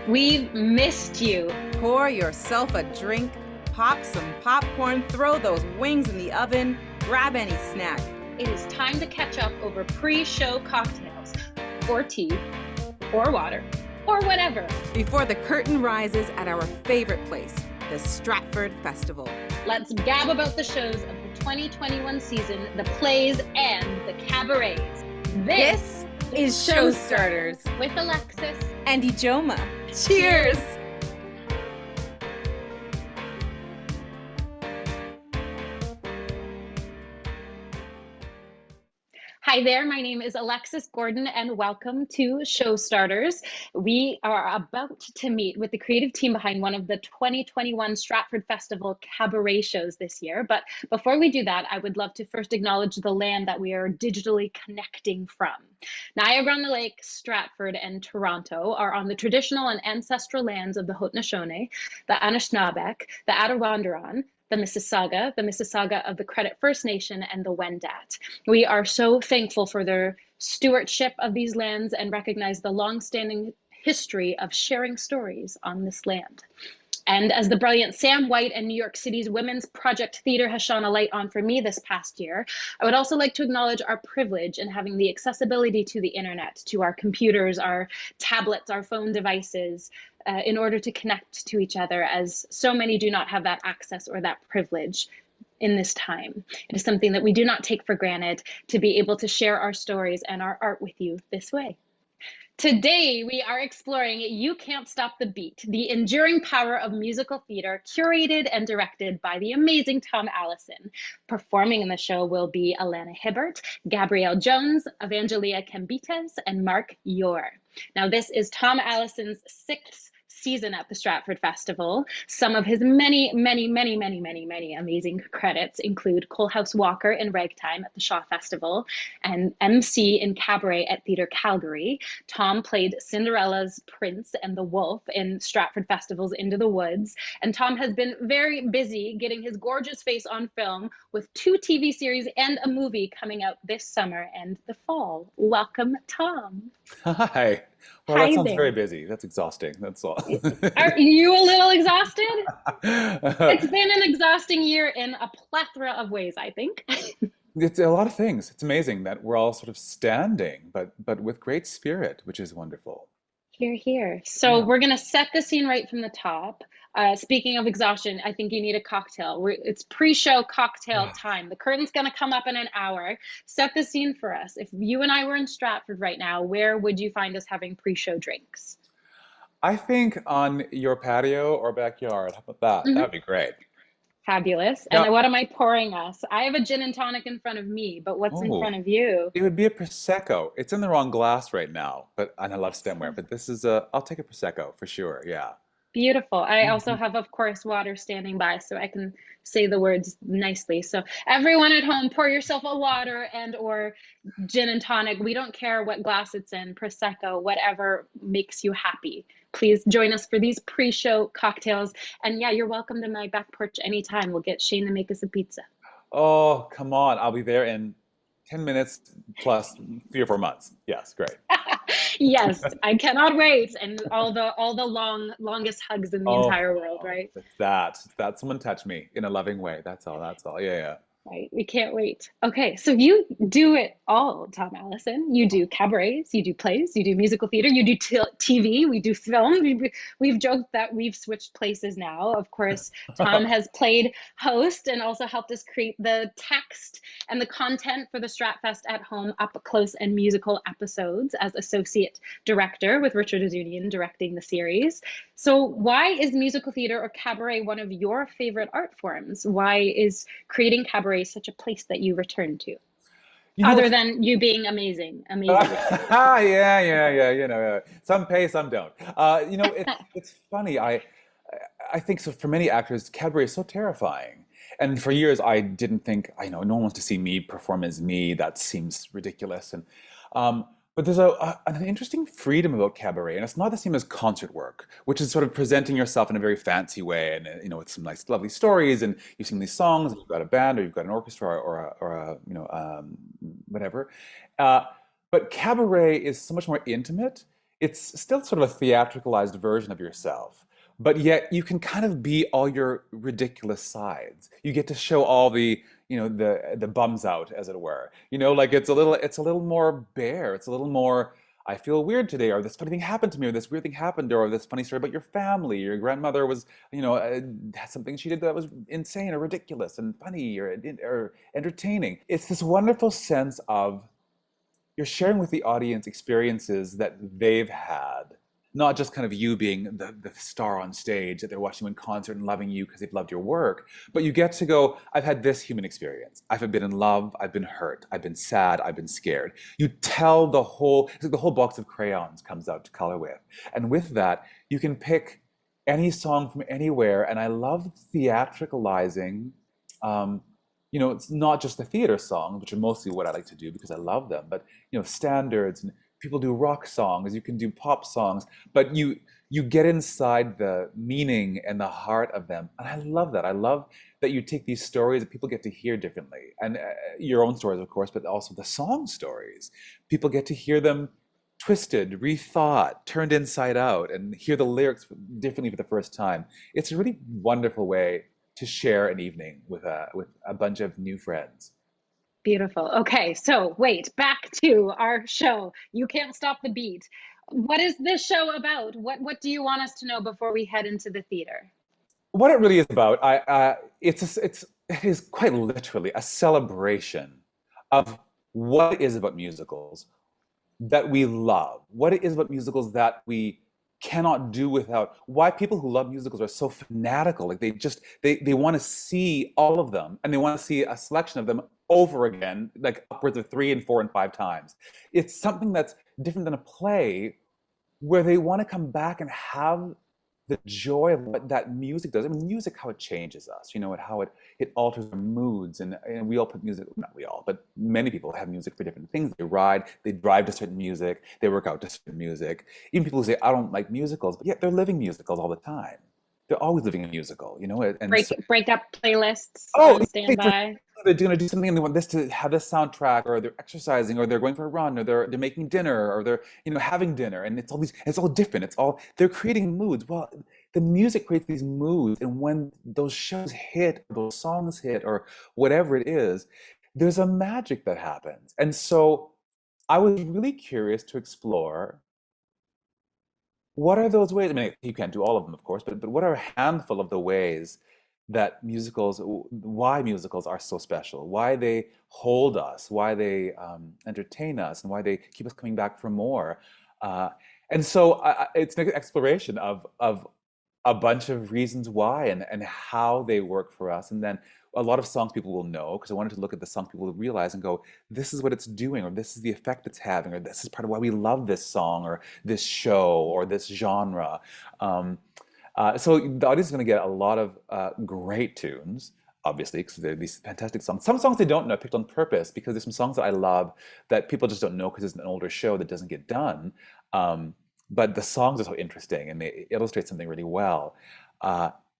We've missed you. Pour yourself a drink, pop some popcorn, throw those wings in the oven, grab any snack. It is time to catch up over pre-show cocktails, or tea, or water, or whatever. Before the curtain rises at our favorite place, the Stratford Festival. Let's gab about the shows of the 2021 season, the plays, and the cabarets. This is Showstarters with Alexis and Ijoma. Cheers! Hi there, my name is Alexis Gordon and welcome to Showstarters. We are about to meet with the creative team behind one of the 2021 Stratford Festival cabaret shows this year. But before we do that, I would love to first acknowledge the land that we are digitally connecting from. Niagara-on-the-Lake, Stratford, and Toronto are on the traditional and ancestral lands of the Haudenosaunee, the Anishinaabeg, the Attawandaron, the Mississauga of the Credit First Nation, and the Wendat. We are so thankful for their stewardship of these lands and recognize the long-standing history of sharing stories on this land. And as the brilliant Sam White and New York City's Women's Project Theatre has shone a light on for me this past year, I would also like to acknowledge our privilege in having the accessibility to the internet, to our computers, our tablets, our phone devices, in order to connect to each other, as so many do not have that access or that privilege in this time. It is something that we do not take for granted to be able to share our stories and our art with you this way. Today, we are exploring You Can't Stop the Beat, the enduring power of musical theater, curated and directed by the amazing Tom Allison. Performing in the show will be Alana Hibbert, Gabrielle Jones, Evangelia Cambites, and Mark Yor. Now, this is Tom Allison's sixth season at the Stratford Festival. Some of his many amazing credits include Coalhouse Walker in Ragtime at the Shaw Festival and MC in Cabaret at Theatre Calgary. Tom played Cinderella's Prince and the Wolf in Stratford Festival's Into the Woods. And Tom has been very busy getting his gorgeous face on film with 2 TV series and a movie coming out this summer and the fall. Welcome, Tom. Hi. Well, Hi that sounds there. very busy. That's exhausting. That's all. Are you a little exhausted? It's been an exhausting year in a plethora of ways, I think. It's a lot of things. It's amazing that we're all sort of standing, but with great spirit, which is wonderful. Here. So Yeah. we're going to set the scene right from the top. Speaking of exhaustion, I think you need a cocktail. It's pre-show cocktail time. The curtain's going to come up in an hour. Set the scene for us. If you and I were in Stratford right now, where would you find us having pre-show drinks? I think on your patio or backyard. How about that? Mhm. That'd be great. Fabulous. Yeah. And what am I pouring us? I have a gin and tonic in front of me, but what's in Oh, front of you? it would be a Prosecco. It's in the wrong glass right now, and I love stemware, but this is I'll take a Prosecco for sure. Yeah. Beautiful. I also Mhm. have, of course, water standing by so I can say the words nicely. So everyone at home, pour yourself a water and or gin and tonic. We don't care what glass it's in, Prosecco, whatever makes you happy. Please join us for these pre-show cocktails. And yeah, you're welcome to my back porch anytime. We'll get Shane to make us a pizza. Oh, come on. I'll be there in 10 minutes plus 3 or 4 months. Yes, great. Yes, I cannot wait. And all the longest hugs in the Oh, entire world, right? it's that. It's that someone touched me in a loving way. That's all. That's all. Yeah, yeah. Right. We can't wait. Okay, so you do it all, Tom Allison. You do cabarets, you do plays, you do musical theater, you do TV, we do film. We've joked that we've switched places now. Of course, Tom has played host and also helped us create the text and the content for the Stratfest at Home up close and musical episodes as associate director with Richard Azunian directing the series. So why is musical theater or cabaret one of your favorite art forms? Why is creating cabaret such a place that you return to? You know, Other it's than you being amazing. yeah, yeah, yeah. Some pay, some don't. It's funny. I think so. For many actors, cabaret is so terrifying. And for years, I didn't think, I know, no one wants to see me perform as me. That seems ridiculous. But there's an interesting freedom about cabaret, and it's not the same as concert work, which is sort of presenting yourself in a very fancy way, and with some nice, lovely stories, and you sing these songs, and you've got a band, or you've got an orchestra, or whatever. But cabaret is so much more intimate. it's still sort of a theatricalized version of yourself, but yet you can kind of be all your ridiculous sides. You get to show all the, the bums out, as it were. Like it's a little more bare. It's a little more, I feel weird today, or this funny thing happened to me, or this weird thing happened, or this funny story about your family. Your grandmother was, had something she did that was insane or ridiculous and funny or entertaining. It's this wonderful sense of you're sharing with the audience experiences that they've had, not just kind of you being the star on stage that they're watching you in concert and loving you because they've loved your work, but you get to go, I've had this human experience. I've been in love, I've been hurt, I've been sad, I've been scared. You tell it's like the whole box of crayons comes out to color with. And with that, you can pick any song from anywhere. And I love theatricalizing. It's not just the theater songs, which are mostly what I like to do because I love them, but standards, and people do rock songs, you can do pop songs, but you get inside the meaning and the heart of them. And I love that. I love that you take these stories that people get to hear differently, and your own stories, of course, but also the song stories. People get to hear them twisted, rethought, turned inside out, and hear the lyrics differently for the first time. It's a really wonderful way to share an evening with a bunch of new friends. Beautiful. Okay, so wait, back to our show. You Can't Stop the Beat. What is this show about? What do you want us to know before we head into the theater? What it really is about, it is quite literally a celebration of what it is about musicals that we love, what it is about musicals that we cannot do without, why people who love musicals are so fanatical. Like they want to see all of them, and they want to see a selection of them over again, like upwards of 3 and 4 and 5 times. It's something that's different than a play, where they want to come back and have the joy of what that music does. I mean, music, how it changes us, and how it alters our moods. And we all put music, not we all, but many people have music for different things. They drive to certain music, they work out to certain music. Even people who say, I don't like musicals, but yet they're living musicals all the time. They're always living a musical, and Break up playlists oh, on standby. they're going to do something and they want this to have this soundtrack, or they're exercising, or they're going for a run, or they're making dinner, or they're having dinner, and it's all different. They're creating moods. Well, the music creates these moods, and when those shows hit, those songs hit, or whatever it is, there's a magic that happens. And so I was really curious to explore, what are those ways? I mean, you can't do all of them, of course, but what are a handful of the ways that why musicals are so special, why they hold us, why they entertain us, and why they keep us coming back for more. And so it's an exploration of a bunch of reasons why, and how they work for us. And then a lot of songs people will know, because I wanted to look at the songs people will realize and go, this is what it's doing, or this is the effect it's having, or this is part of why we love this song or this show or this genre. So the audience is going to get a lot of great tunes, obviously, because they're these fantastic songs. Some songs they don't know, I picked on purpose, because there's some songs that I love that people just don't know because it's an older show that doesn't get done. But the songs are so interesting, and they illustrate something really well.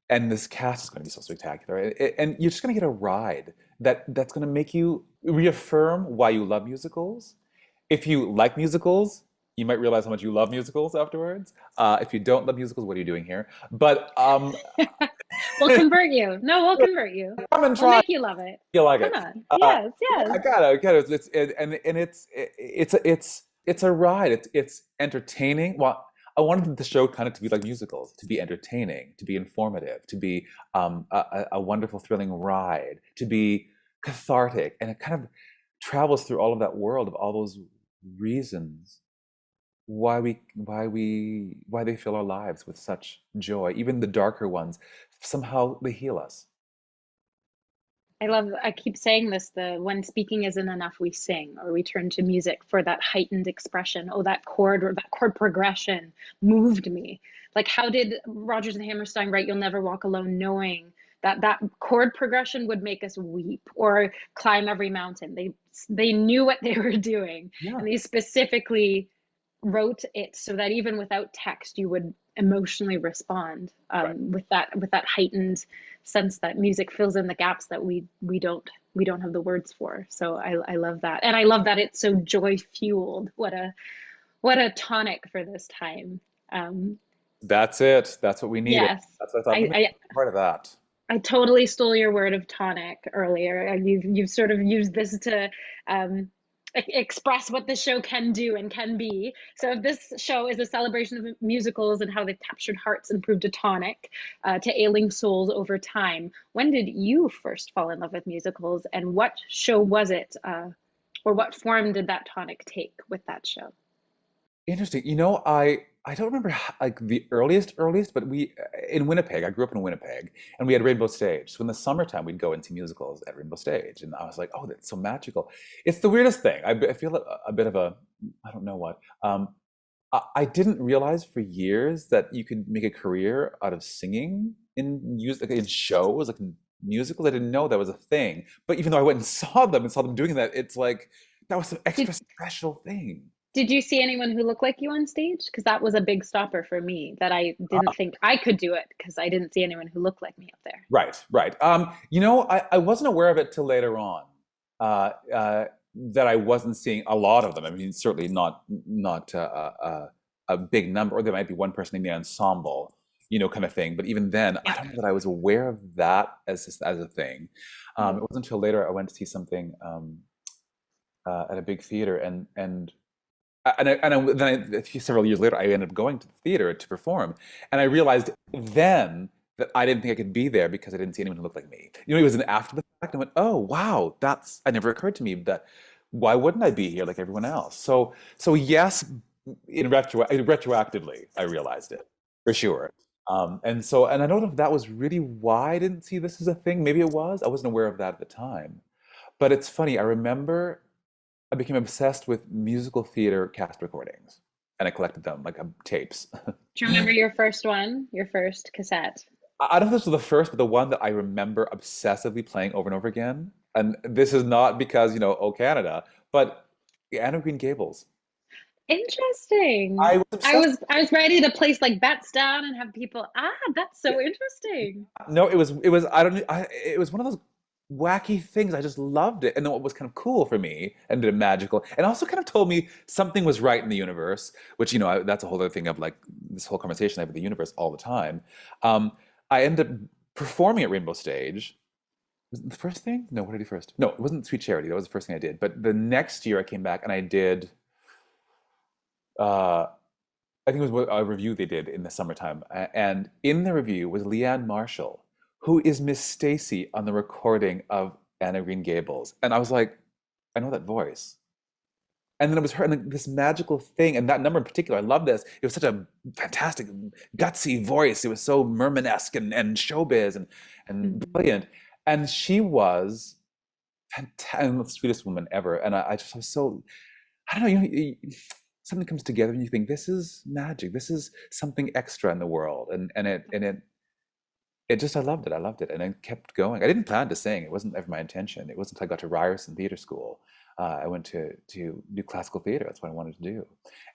And this cast is going to be so spectacular. And you're just going to get a ride that's going to make you reaffirm why you love musicals. If you like musicals, you might realize how much you love musicals afterwards. If you don't love musicals, what are you doing here? But We'll convert you. No, we'll convert you. come and We'll try. make you love it. You like Come it? on. Yes, yes. I got it. It's a ride. It's entertaining. Well, I wanted the show kind of to be like musicals, to be entertaining, to be informative, to be a wonderful, thrilling ride, to be cathartic, and it kind of travels through all of that world of all those reasons why they fill our lives with such joy. Even the darker ones, somehow they heal us. I keep saying this, when speaking isn't enough, we sing, or we turn to music for that heightened expression. Oh, that chord, or that chord progression moved me. Like, how did Rodgers and Hammerstein write You'll Never Walk Alone, knowing that chord progression would make us weep, or Climb Every Mountain? They knew what they were doing, Yeah, and they specifically wrote it so that even without text, you would emotionally respond, right. with that heightened sense that music fills in the gaps that we don't have the words for. So I love that, and I love that it's so joy fueled. What a tonic for this time. Um, That's it. That's what we needed. yes, That's what I thought. I, Let me I be part of that. I totally stole your word of tonic earlier. You've sort of used this to express what the show can do and can be. So if this show is a celebration of musicals and how they've captured hearts and proved a tonic to ailing souls over time, when did you first fall in love with musicals, and what show was it, or what form did that tonic take with that show? Interesting. I don't remember like the earliest, but we in Winnipeg. I grew up in Winnipeg, and we had Rainbow Stage. So in the summertime, we'd go and see musicals at Rainbow Stage, and I was like, oh, that's so magical. It's the weirdest thing. I feel a bit of a I don't know what. I didn't realize for years that you could make a career out of singing in music, like in shows, like in musicals. I didn't know that was a thing. But even though I went and saw them doing that, it's like that was some Did extra special thing. did you see anyone who looked like you on stage? Because that was a big stopper for me, that I didn't think I could do it because I didn't see anyone who looked like me up there. Right, right. I wasn't aware of it till later on, that I wasn't seeing a lot of them. I mean, certainly not a big number, or there might be one person in the ensemble, kind of thing. But even then, I Yeah. don't know that I was aware of that as a thing. It wasn't until later I went to see something at a big theater, several years later, I ended up going to the theater to perform, and I realized then that I didn't think I could be there because I didn't see anyone who looked like me. It was an after the fact. I went, oh wow, it never occurred to me that why wouldn't I be here like everyone else? So yes, retroactively, I realized it for sure. And I don't know if that was really why I didn't see this as a thing. Maybe it was. I wasn't aware of that at the time. But it's funny. I remember I became obsessed with musical theater cast recordings, and I collected them like tapes. Do you remember your first one, your first cassette? I don't know if this was the first, but the one that I remember obsessively playing over and over again. And this is not because, oh, Canada, but Anne of Green Gables. Interesting. I was obsessed. I was ready to place like bets down and have people, that's so interesting. No, I don't, it was one of those wacky things. I just loved it. And then what was kind of cool for me and magical, and also kind of told me something was right in the universe, which, that's a whole other thing of like this whole conversation I have with the universe all the time. I ended up performing at Rainbow Stage. Was it the first thing? No, what did I do first? No, it wasn't Sweet Charity. That was the first thing I did. But the next year I came back and I did, uh, I think it was a review they did in the summertime. And in the review was Leanne Marshall, who is Miss Stacy on the recording of Anne of Green Gables. And I was like, I know that voice. And then it was her, and like, this magical thing, and that number in particular, I love this. It was such a fantastic, gutsy voice. It was so Merman-esque and showbiz and Mhm. brilliant. And she was fantastic, the sweetest woman ever. And I just was so, I don't know, something comes together and you think, this is magic. This is something extra in the world. It just, I loved it. I loved it. And I kept going. I didn't plan to sing. It wasn't ever my intention. It wasn't until I got to Ryerson Theatre School. I went to do classical theater. That's what I wanted to do.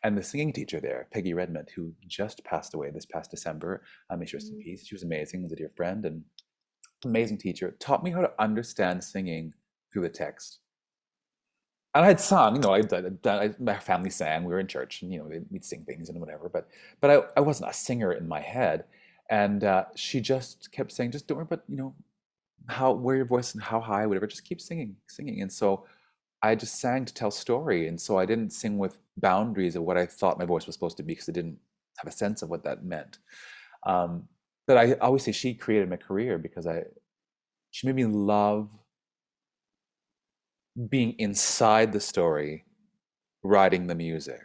And the singing teacher there, Peggy Redmond, who just passed away this past December, may she rest in peace. She was amazing, was a dear friend and amazing teacher, taught me how to understand singing through the text. And I had sung, my family sang, we were in church, and we'd sing things and whatever. But I wasn't a singer in my head. And she just kept saying, just don't worry about, where your voice and how high, whatever, just keep singing. And so I just sang to tell story. And so I didn't sing with boundaries of what I thought my voice was supposed to be because I didn't have a sense of what that meant. But I always say she created my career because she made me love being inside the story, writing the music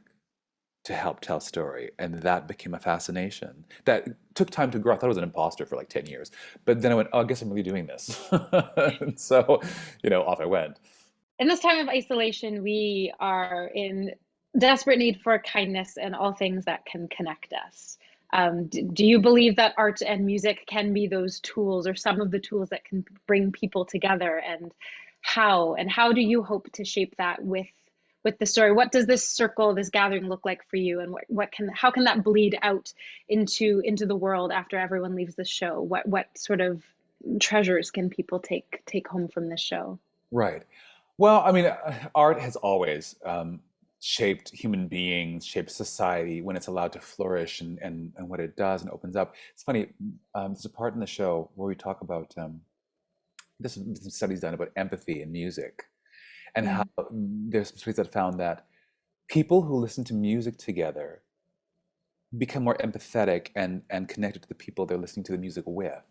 to help tell story. And that became a fascination that took time to grow. I thought I was an imposter for like 10 years, but then I went, oh, I guess I'm really doing this. And so, off I went. In this time of isolation, we are in desperate need for kindness and all things that can connect us. Do you believe that art and music can be those tools or some of the tools that can bring people together? And how do you hope to shape that with the story? What does this circle, this gathering look like for you? And how can that bleed out into the world after everyone leaves the show? What sort of treasures can people take home from this show? Right. Well, I mean, art has always shaped human beings, shaped society when it's allowed to flourish and what it does and opens up. It's funny, there's a part in the show where we talk about there's some studies done about empathy in music and how Mm. there's some studies that found that people who listen to music together become more empathetic and connected to the people they're listening to the music with.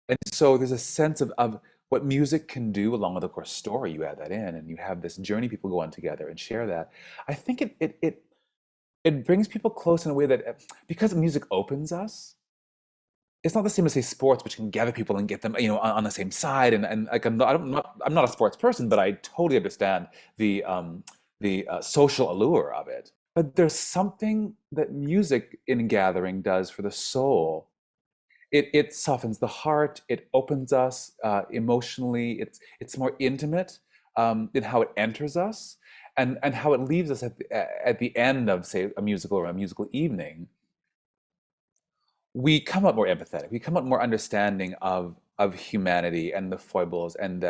And so there's a sense of what music can do, along with, of course, story. You add that in, and you have this journey people go on together and share that. I think it brings people close in a way that, because music opens us, it's not the same as, say, sports, which can gather people and get them, on the same side. And like I'm not a sports person, but I totally understand the social allure of it. But there's something that music in gathering does for the soul. It softens the heart. It opens us emotionally. It's more intimate in how it enters us, and how it leaves us at the end of, say, a musical or a musical evening. We come up more empathetic. We come up more understanding of humanity and the foibles and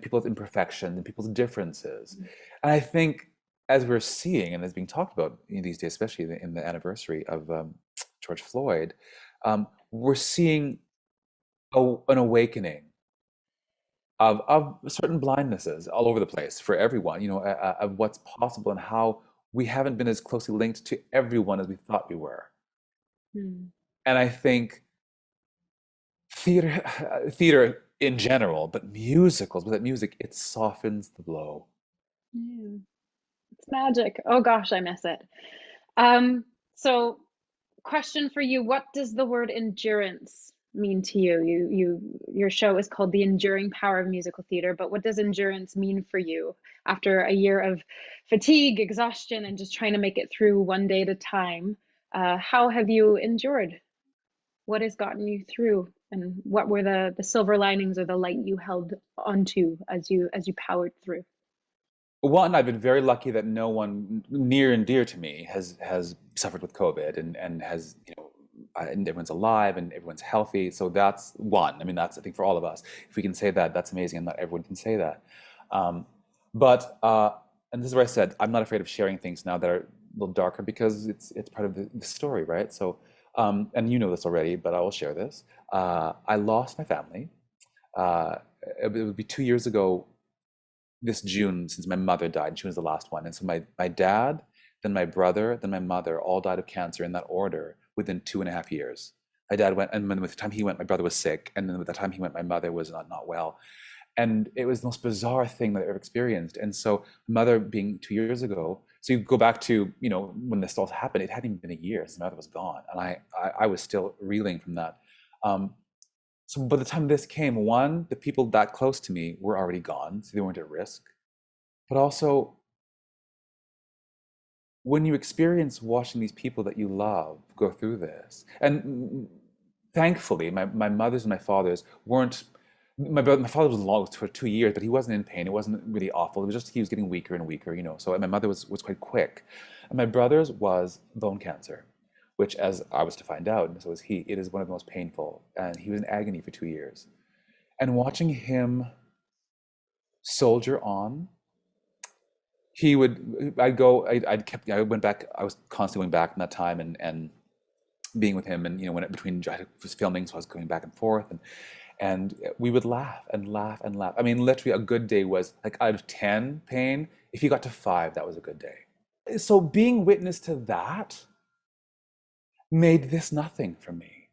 people's imperfections and people's differences. And I think, as we're seeing and as being talked about these days, especially in the anniversary of George Floyd, we're seeing an awakening of certain blindnesses all over the place for everyone, of what's possible and how we haven't been as closely linked to everyone as we thought we were. Mm. And I think theater, theater in general, but musicals, with that music, it softens the blow. Yeah. It's magic. Oh gosh, I miss it. So question for you, what does the word endurance mean to you? Your show is called The Enduring Power of Musical Theater, but what does endurance mean for you after a year of fatigue, exhaustion, and just trying to make it through one day at a time? How have you endured? What has gotten you through? And what were the silver linings or the light you held onto as you powered through? One, I've been very lucky that no one near and dear to me has suffered with COVID and has, and everyone's alive and everyone's healthy. So that's one. I mean, that's, I think, for all of us. If we can say that, that's amazing, and not everyone can say that. But and this is where I said I'm not afraid of sharing things now that are a little darker, because it's part of the story, right? So, and you know this already, but I will share this. I lost my family. It would be 2 years ago this June, since my mother died. She was the last one. And so my dad, then my brother, then my mother all died of cancer in that order within 2.5 years. My dad went, and by the time he went, my brother was sick. And then by the time he went, my mother was not well. And it was the most bizarre thing that I ever experienced. And so mother being 2 years ago, so you go back to, when this all happened, it hadn't even been a year since my mother was gone. And I was still reeling from that. So by the time this came, one, the people that close to me were already gone, so they weren't at risk. But also, when you experience watching these people that you love go through this, and thankfully, my mother's and my father's weren't. My father was long for 2 years, but he wasn't in pain. It wasn't really awful. It was just he was getting weaker and weaker, So my mother was quite quick, and my brother's was bone cancer, which, as I was to find out, and so was he, it is one of the most painful. And he was in agony for 2 years. And watching him soldier on, I went back, I was constantly going back in that time and being with him. And, when between I was filming, so I was going back and forth. And we would laugh and laugh and laugh. I mean, literally, a good day was like, out of 10 pain, if you got to 5, that was a good day. So being witness to that made this nothing for me.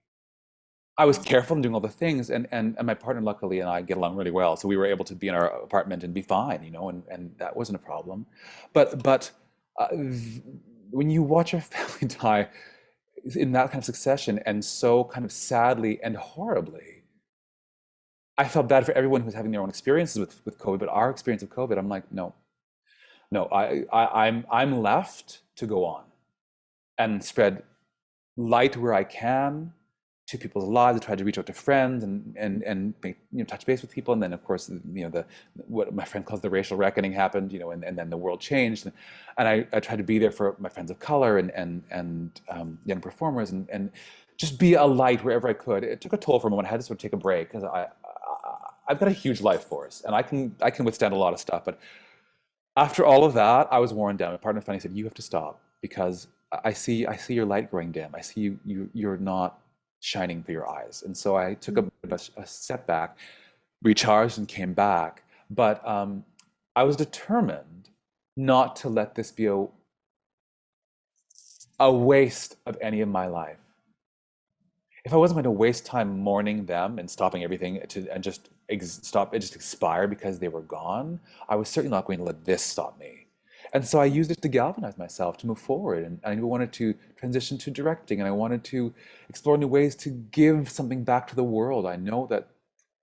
I was careful in doing all the things, and my partner, luckily, and I get along really well, so we were able to be in our apartment and be fine, and that wasn't a problem. But when you watch your family die in that kind of succession, and so kind of sadly and horribly, I felt bad for everyone who's having their own experiences with COVID. But our experience of COVID, I'm like, no, I'm left to go on and spread light where I can to people's lives. I tried to reach out to friends and make, touch base with people. And then, of course, what my friend calls the racial reckoning happened, and then the world changed. And I tried to be there for my friends of color and young performers and just be a light wherever I could. It took a toll for a moment. I had to sort of take a break, because I've got a huge life force, and I can withstand a lot of stuff. But After all of that, I was worn down. My partner finally said, "You have to stop because I see your light growing dim. I see you're not shining through your eyes." And so I took a, Mm. bit of a step back, recharged, and came back. But I was determined not to let this be a waste of any of my life. If I wasn't going to waste time mourning them and stopping everything to and just stop it just expire because they were gone, I was certainly not going to let this stop me. And so I used it to galvanize myself to move forward. And I wanted to transition to directing, and I wanted to explore new ways to give something back to the world. I know that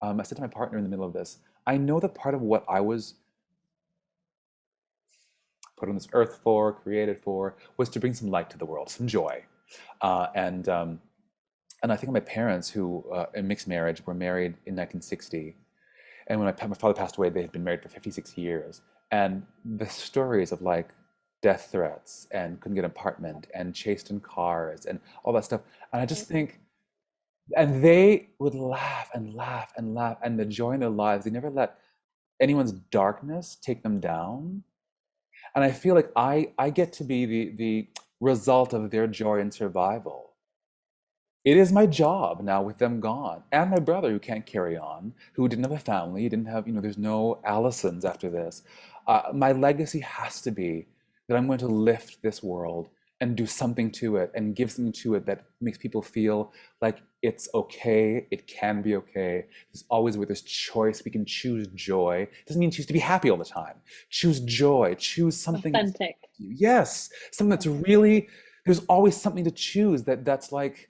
I said to my partner in the middle of this, I know that part of what I was put on this earth for, created for, was to bring some light to the world, some joy. And and I think my parents, who in mixed marriage, were married in 1960, and when my father passed away, they had been married for 56 years. And the stories of like death threats and couldn't get an apartment and chased in cars and all that stuff. And I just think, and they would laugh and laugh and laugh, and the joy in their lives, they never let anyone's darkness take them down. And I feel like I get to be the result of their joy and survival. It is my job now with them gone, and my brother who can't carry on, who didn't have a family, didn't have, there's no Allisons after this. My legacy has to be that I'm going to lift this world and do something to it and give something to it that makes people feel like it's okay, it can be okay. There's always with this choice. We can choose joy. Doesn't mean choose to be happy all the time. Choose joy. Choose something that's, Authentic. yes, something that's really, there's always something to choose that's like,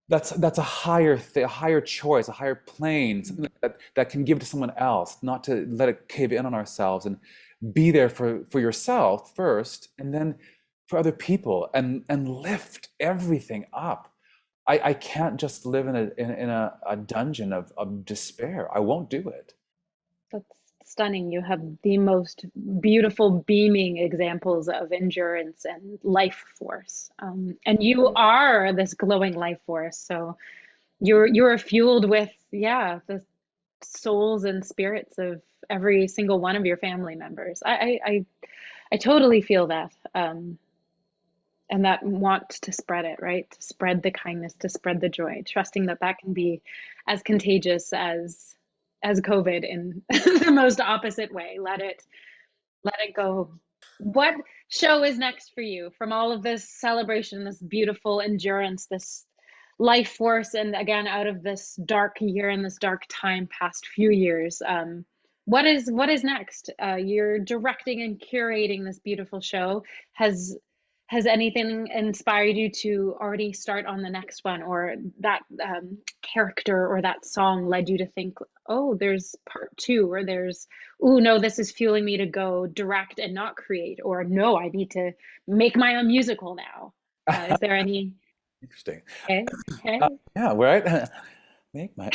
that's a a higher choice, a higher plane, something that can give to someone else, not to let it cave in on ourselves, and be there for yourself first, and then for other people, and lift everything up. I can't just live in a dungeon of despair. I won't do it. That's stunning. You have the most beautiful, beaming examples of endurance and life force. And you are this glowing life force. So you're fueled with, yeah, the souls and spirits of every single one of your family members. I totally feel that. And that want to spread it, right? To spread the kindness, to spread the joy, trusting that that can be as contagious as COVID in the most opposite way. Let it go. What show is next for you from all of this celebration, this beautiful endurance, this life force, and again, out of this dark year and this dark time, past few years? What is next? You're directing and curating this beautiful show. Has has anything inspired you to already start on the next one, or that character or that song led you to think, oh, there's part two, or there's, oh no, this is fueling me to go direct and not create, or no, I need to make my own musical now. Is there any? Interesting. Okay, okay. Yeah, right. Make my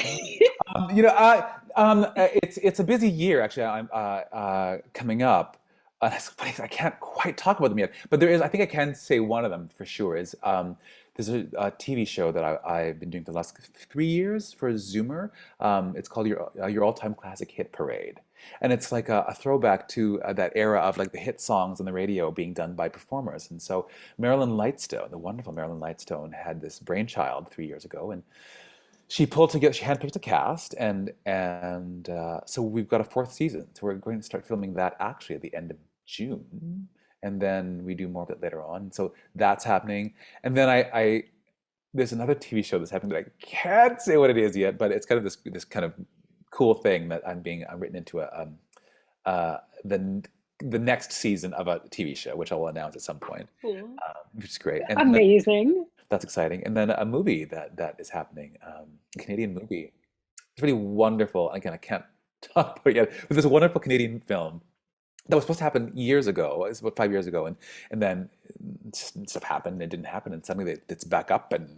own. It's a busy year actually. I'm coming up. It's funny, I can't quite talk about them yet, but there is. I think I can say one of them for sure is there's a TV show that I've been doing for the last 3 years for Zoomer. It's called Your All-Time Classic Hit Parade, and it's like a throwback to that era of like the hit songs on the radio being done by performers. And so Marilyn Lightstone, the wonderful Marilyn Lightstone, had this brainchild 3 years ago, and she pulled together, she handpicked a cast, and so we've got a fourth season. So we're going to start filming that actually at the end of June, and then we do more of it later on. So that's happening, and then I there's another TV show that's happening that I can't say what it is yet, but it's kind of this kind of cool thing that I'm written into the next season of a TV show, which I will announce at some point, Cool. which is great. And Amazing. that's exciting. And then a movie that is happening, a Canadian movie. It's really wonderful. Again, I can't talk about it yet, but there's a wonderful Canadian film that was supposed to happen years ago. It's about 5 years ago, and then stuff happened. It didn't happen, and suddenly it's back up, and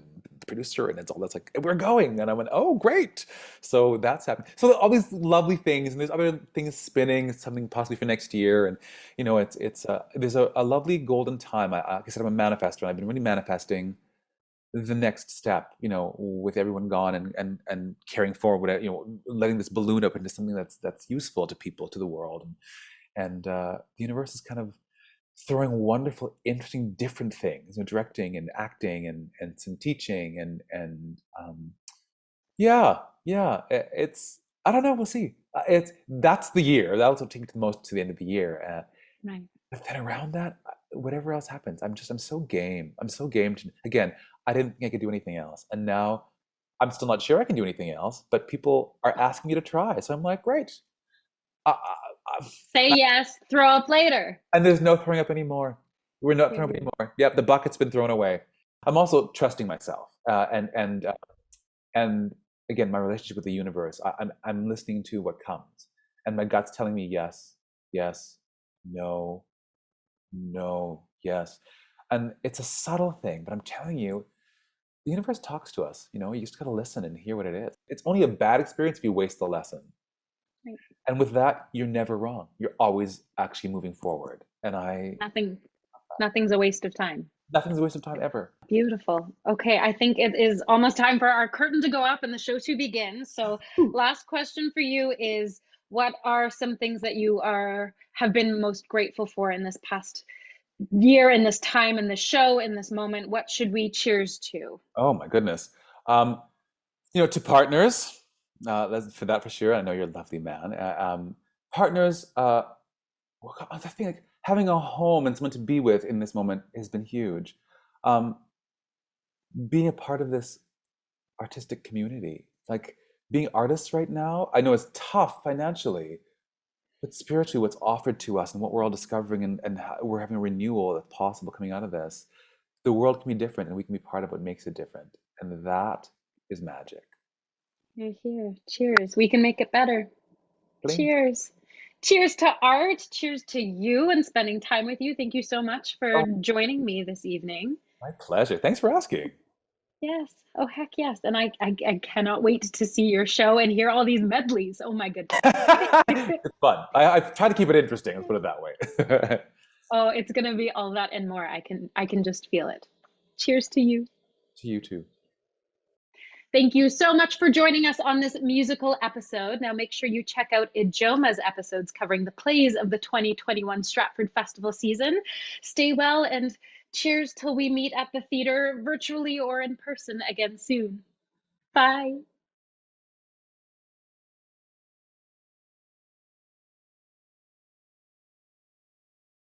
the producer and it's all that's like we're going, and I went, oh great. So that's happened. So all these lovely things, and there's other things spinning, something possibly for next year, and it's there's a lovely golden time. Like I said, I'm a manifestor, and I've been really manifesting the next step, with everyone gone, and carrying forward, letting this balloon up into something that's useful to people, to the world, the universe is kind of throwing wonderful, interesting, different things, directing and acting and some teaching yeah, yeah. It's I don't know. We'll see. That's the year. That'll take the most to the end of the year. Right. But then around that, whatever else happens, I'm so game. I'm so game to again. I didn't think I could do anything else, and now I'm still not sure I can do anything else. But people are asking me to try, so I'm like, great. I, Say yes, throw up later. and there's no throwing up anymore. We're not throwing up Mhm. anymore. Yep, the bucket's been thrown away. I'm also trusting myself, and again, my relationship with the universe. I'm listening to what comes, and my gut's telling me yes, yes, no, no, yes, and it's a subtle thing, but I'm telling you, the universe talks to us. You just gotta listen and hear what it is. It's only a bad experience if you waste the lesson. Right. And with that, you're never wrong. You're always actually moving forward. And Nothing's a waste of time. nothing's a waste of time ever. Beautiful. Okay, I think it is almost time for our curtain to go up and the show to begin. So, last question for you is, what are some things that you have been most grateful for in this past year, in this time, in this show, in this moment? What should we cheers to? Oh my goodness. Um, to partners, for that for sure. I know you're a lovely man. Partners, I think like having a home and someone to be with in this moment has been huge. Um, being a part of this artistic community, like being artists right now, I know it's tough financially, but spiritually, what's offered to us and what we're all discovering, and how we're having a renewal that's possible coming out of this, the world can be different and we can be part of what makes it different. And that is magic. You're here. Cheers. We can make it better. Bling. Cheers. Cheers to art. Cheers to you and spending time with you. Thank you so much for Oh, joining me this evening. my pleasure. Thanks for asking. Yes. Oh, heck yes. And I cannot wait to see your show and hear all these medleys. Oh my goodness. It's fun. I try to keep it interesting. Let's put it that way. Oh, it's gonna be all that and more. I can just feel it. Cheers to you. To you too. Thank you so much for joining us on this musical episode. Now make sure you check out Ijoma's episodes covering the plays of the 2021 Stratford Festival season. Stay well and cheers till we meet at the theater virtually or in person again soon. Bye.